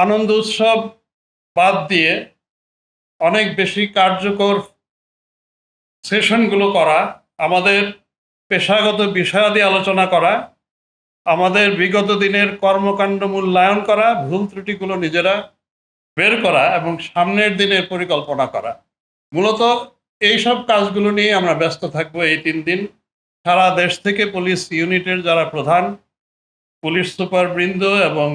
আনন্দ উৎসব বাদ দিয়ে অনেক বেশি কার্যকর সেশনগুলো করা, আমাদের পেশাগত বিষয়াদি আলোচনা করা, আমাদের বিগত দিনের কর্মকাণ্ড মূল্যায়ন করা, ভুল ত্রুটিগুলো নিজেরা বের করা এবং সামনের দিনের পরিকল্পনা করা। মূলত এইসব কাজগুলো নিয়ে আমরা ব্যস্ত থাকবো এই 3 দিন। সারা দেশ থেকে পুলিশ ইউনিটের যারা প্রধান, পুলিশ সুপার বৃন্দ এবং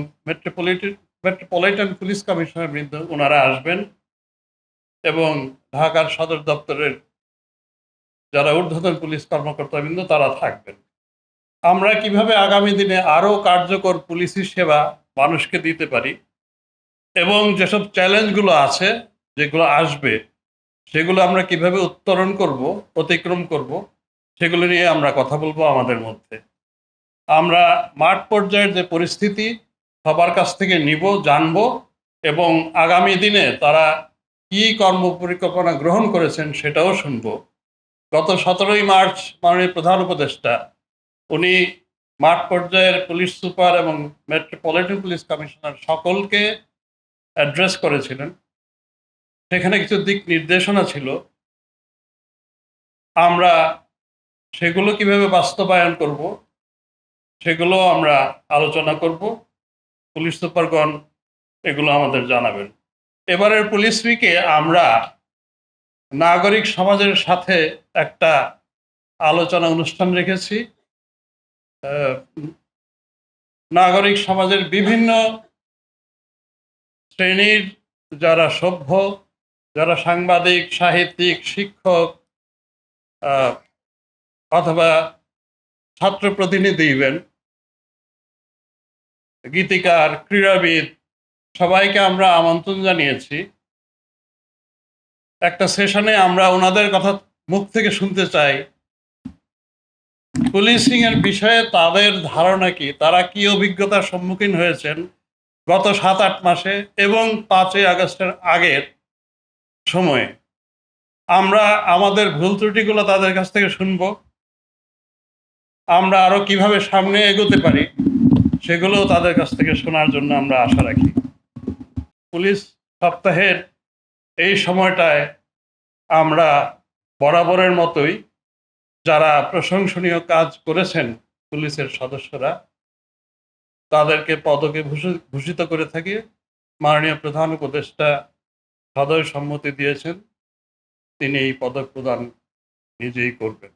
মেট্রোপলিটন পুলিশ কমিশনার বৃন্দ ওনারা আসবেন এবং ঢাকার সদর দপ্তরের যারা ঊর্ধ্বতন পুলিশ কর্মকর্তাবৃন্দ তারা থাকবেন। আমরা কিভাবে আগামী দিনে আরও কার্যকর পুলিশি সেবা মানুষকে দিতে পারি এবং যেসব চ্যালেঞ্জগুলো আছে, যেগুলো আসবে, সেগুলো আমরা কিভাবে উত্তরণ করব, অতিক্রম করব, সেগুলো নিয়ে আমরা কথা বলবো আমাদের মধ্যে। আমরা মাঠ পর্যায়ের যে পরিস্থিতি সবার কাছ থেকে নিব, জানবো এবং আগামী দিনে তারা কি কর্ম পরিকল্পনা গ্রহণ করেছেন সেটাও শুনবো। গত 17ই মার্চ মাননীয় প্রধান উপদেষ্টা উনি মাঠ পর্যায়ের পুলিশ সুপার এবং মেট্রোপলিটন পুলিশ কমিশনার সকলকে অ্যাড্রেস করেছিলেন। সেখানে কিছু দিক নির্দেশনা ছিল, আমরা সেগুলো কিভাবে বাস্তবায়ন করব সেগুলো আমরা আলোচনা করব। পুলিশ সুপারগণ এগুলো আমাদের জানাবেন। এবারের পুলিশ উইকে আমরা নাগরিক সমাজের সাথে একটা আলোচনা অনুষ্ঠান রেখেছি। নাগরিক সমাজের বিভিন্ন শ্রেণীর যারা সভ্য, যারা সাংবাদিক, সাহিত্যিক, শিক্ষক অথবা ছাত্র প্রতিনিধি, গীতিকার, ক্রীড়াবিদ, সবাইকে আমরা আমন্ত্রণ জানিয়েছি। একটা সেশনে আমরা ওনাদের কথা মুখ থেকে শুনতে চাই, পুলিশিং এর বিষয়ে তাদের ধারণা কি, তারা কি অভিজ্ঞতার সম্মুখীন হয়েছেন গত 7-8 মাসে এবং 5ই আগস্টের আগের সময়ে। আমরা আমাদের ভুল ত্রুটিগুলো তাদের কাছ থেকে শুনবো, আমরা আরো কিভাবে সামনে এগোতে পারি সেগুলো তাদের কাছ থেকে শোনার জন্য আমরা আশা রাখি। পুলিশ সপ্তাহের এই সময়টায় আমরা বরাবরের মতোই যারা প্রশংসনীয় কাজ করেছেন পুলিশের সদস্যরা, তাদেরকে পদকে ভূষিত করে থাকি। মাননীয় প্রধান উপদেষ্টা সদয় সম্মতি দিয়েছেন, তিনি এই পদক প্রদান নিজেই করবেন।